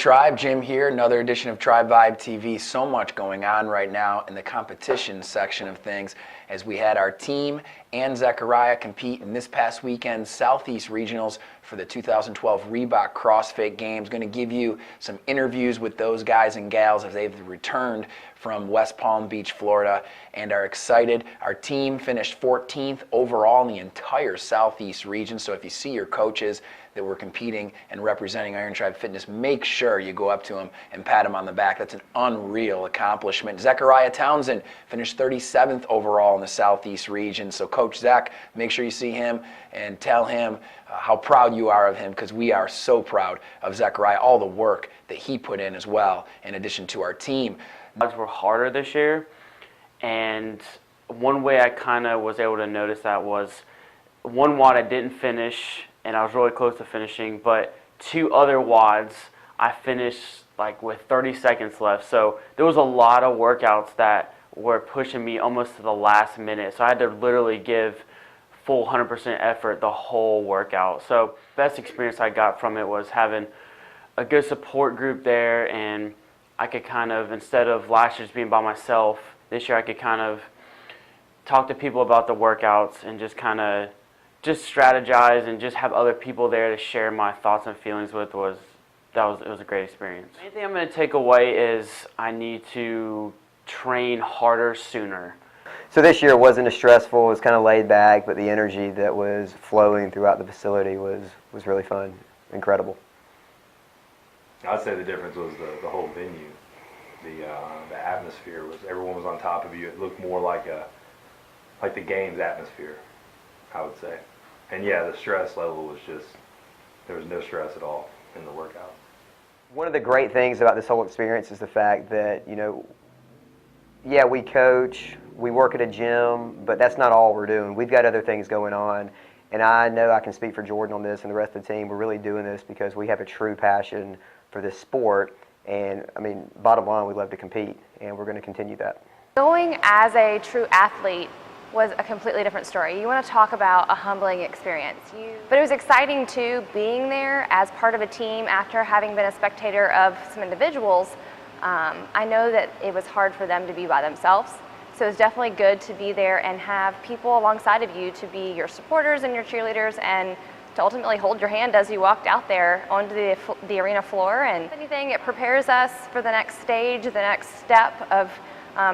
Tribe, Jim here, another edition of Tribe Vibe TV. So much going on right now in the competition section of things as we had our team and Zechariah compete in this past weekend's Southeast Regionals for the 2012 Reebok CrossFit Games. Going to give you some interviews with those guys and gals as they've returned from West Palm Beach, Florida, and are excited. Our team finished 14th overall in the entire Southeast region, so if you see your coaches that were competing and representing Iron Tribe Fitness, make sure you go up to them and pat them on the back. That's an unreal accomplishment. Zechariah Townsend finished 37th overall in the Southeast region, so Coach Zach, make sure you see him and tell him how proud you are of him, because we are so proud of Zechariah, all the work that he put in as well, in addition to our team. Odds were harder this year, and one way I kind of was able to notice that was one WOD I didn't finish, and I was really close to finishing, but two other WODs I finished like with 30 seconds left. So there was a lot of workouts that were pushing me almost to the last minute. So I had to literally give full 100% effort the whole workout. So best experience I got from it was having a good support group there, and I could kind of, instead of last year just being by myself, this year I could kind of talk to people about the workouts and just kind of just strategize and just have other people there to share my thoughts and feelings with. It was a great experience. The main thing I'm going to take away is I need to train harder sooner. So this year wasn't as stressful, it was kind of laid back, but the energy that was flowing throughout the facility was really fun, incredible. I'd say the difference was the whole venue. The atmosphere was, everyone was on top of you. It looked more like the games atmosphere, I would say. And yeah, the stress level was just, there was no stress at all in the workout. One of the great things about this whole experience is the fact that, yeah, we coach, we work at a gym, but that's not all we're doing. We've got other things going on, and I know I can speak for Jordan on this and the rest of the team. We're really doing this because we have a true passion for this sport, and I mean, bottom line, we love to compete, and we're going to continue that. Going as a true athlete was a completely different story. You want to talk about a humbling experience. But it was exciting too, being there as part of a team after having been a spectator of some individuals. I know that it was hard for them to be by themselves, so it's definitely good to be there and have people alongside of you to be your supporters and your cheerleaders, and to ultimately hold your hand as you walked out there onto the arena floor. And if anything, it prepares us for the next stage, the next step of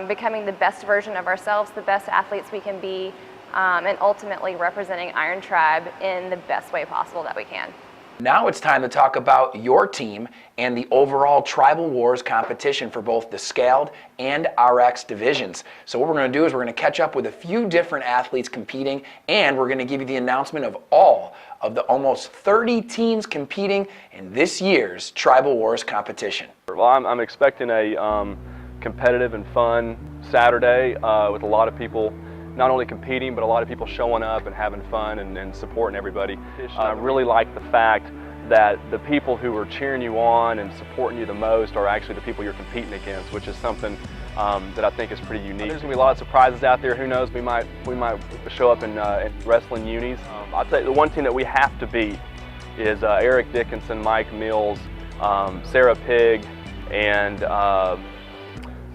becoming the best version of ourselves, the best athletes we can be, and ultimately representing Iron Tribe in the best way possible that we can. Now it's time to talk about your team and the overall Tribal Wars competition for both the Scaled and RX divisions. So what we're going to do is we're going to catch up with a few different athletes competing, and we're going to give you the announcement of all of the almost 30 teams competing in this year's Tribal Wars competition. Well, I'm expecting a competitive and fun Saturday with a lot of people not only competing, but a lot of people showing up and having fun and supporting everybody. I really like the fact that the people who are cheering you on and supporting you the most are actually the people you're competing against, which is something that I think is pretty unique. There's gonna be a lot of surprises out there. Who knows? We might show up in wrestling unis. I'll tell you, the one team that we have to beat is Eric Dickinson, Mike Mills, Sarah Pigg, and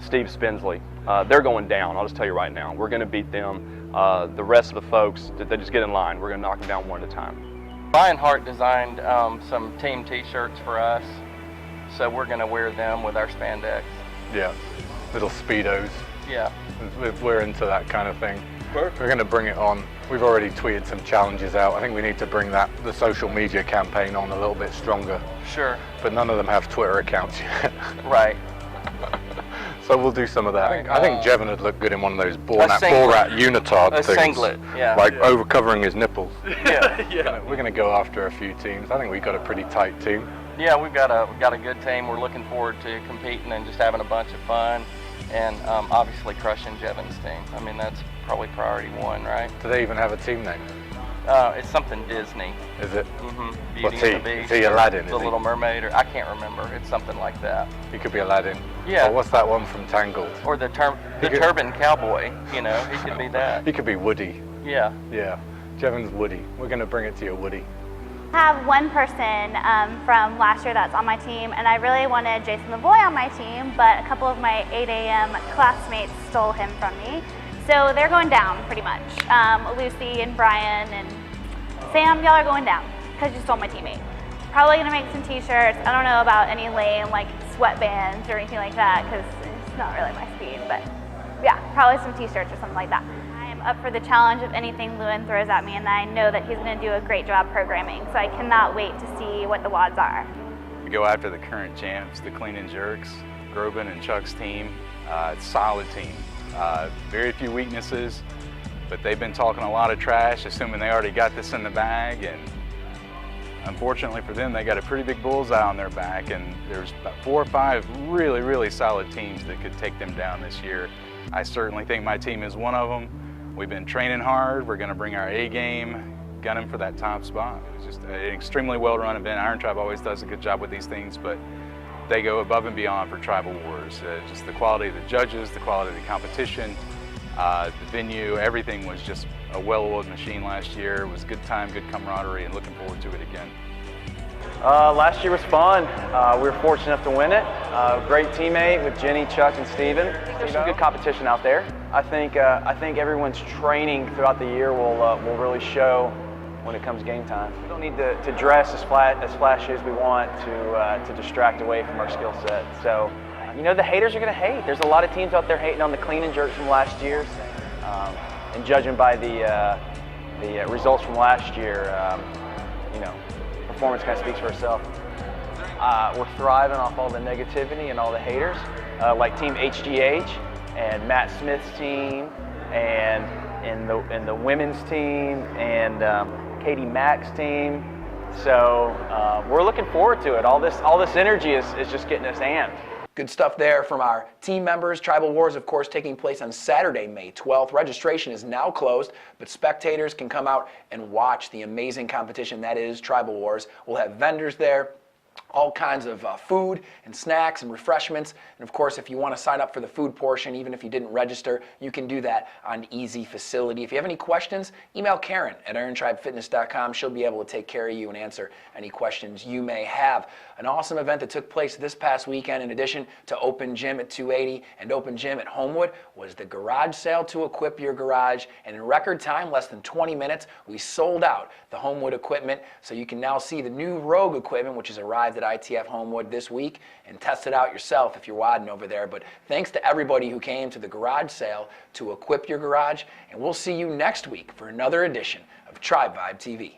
Steve Spinsley. They're going down, I'll just tell you right now. We're going to beat them. The rest of the folks, they just get in line. We're going to knock them down one at a time. Lionheart designed some team t-shirts for us, so we're going to wear them with our spandex. Yeah, little Speedos. Yeah. We're into that kind of thing. Perfect. We're going to bring it on. We've already tweeted some challenges out. I think we need to bring the social media campaign on a little bit stronger. Sure. But none of them have Twitter accounts yet. Right. So we'll do some of that. I think Jevon would look good in one of those Borat unitard things. A singlet, yeah. Like overcovering his nipples. Yeah. Yeah. We're going to go after a few teams. I think we've got a pretty tight team. Yeah, we've got a good team. We're looking forward to competing and just having a bunch of fun, and obviously crushing Jevon's team. I mean, that's probably priority one, right? Do they even have a team name? It's something Disney. Is it? Mm-hmm. What's Beauty he? and the Beast. Is he Aladdin? The Little Mermaid, or I can't remember. It's something like that. He could be Aladdin. Yeah. Or what's that one from Tangled? Or the Turban Cowboy. He could be that. He could be Woody. Yeah. Yeah. Jevon's Woody. We're going to bring it to you, Woody. I have one person from last year that's on my team, and I really wanted Jason Lavoy on my team, but a couple of my 8 a.m. classmates stole him from me. So they're going down pretty much. Lucy and Brian and Sam, y'all are going down because you stole my teammate. Probably gonna make some t-shirts. I don't know about any lame like sweatbands or anything like that because it's not really my speed, but yeah, probably some t-shirts or something like that. I am up for the challenge of anything Lewin throws at me, and I know that he's gonna do a great job programming, so I cannot wait to see what the WODs are. We go after the current champs, the Clean and Jerks, Groban and Chuck's team. It's a solid team. Very few weaknesses, but they've been talking a lot of trash, assuming they already got this in the bag, and unfortunately for them, they got a pretty big bullseye on their back, and there's about 4 or 5 really, really solid teams that could take them down this year. I certainly think my team is one of them. We've been training hard. We're going to bring our A game, gunning for that top spot. It's just an extremely well-run event. Iron Tribe always does a good job with these things, but they go above and beyond for Tribal Wars. Just the quality of the judges, the quality of the competition, the venue, everything was just a well-oiled machine last year. It was good time, good camaraderie, and looking forward to it again. Last year was fun. We were fortunate enough to win it. Great teammate with Jenny, Chuck, and Steven. There's some good competition out there. I think everyone's training throughout the year will really show when it comes game time. We don't need to dress as flashy as we want to distract away from our skill set. So, you know, the haters are going to hate. There's a lot of teams out there hating on the clean and jerks from last year's, and judging by the results from last year, you know, performance kind of speaks for itself. We're thriving off all the negativity and all the haters, like Team HGH and Matt Smith's team, and the women's team, and Katie Mack's team. So we're looking forward to it. All this energy is just getting us amped. Good stuff there from our team members. Tribal Wars, of course, taking place on Saturday, May 12th. Registration is now closed, but spectators can come out and watch the amazing competition that is Tribal Wars. We'll have vendors there, all kinds of food and snacks and refreshments. And of course, if you want to sign up for the food portion, even if you didn't register, you can do that on Easy Facility. If you have any questions, email Karen at irontribefitness.com. She'll be able to take care of you and answer any questions you may have. An awesome event that took place this past weekend, in addition to Open Gym at 280 and Open Gym at Homewood, was the garage sale to equip your garage. And in record time, less than 20 minutes, we sold out the Homewood equipment. So you can now see the new Rogue equipment, which has arrived at ITF Homewood this week, and test it out yourself if you're wadding over there. But thanks to everybody who came to the garage sale to equip your garage, and we'll see you next week for another edition of Tribe Vibe TV.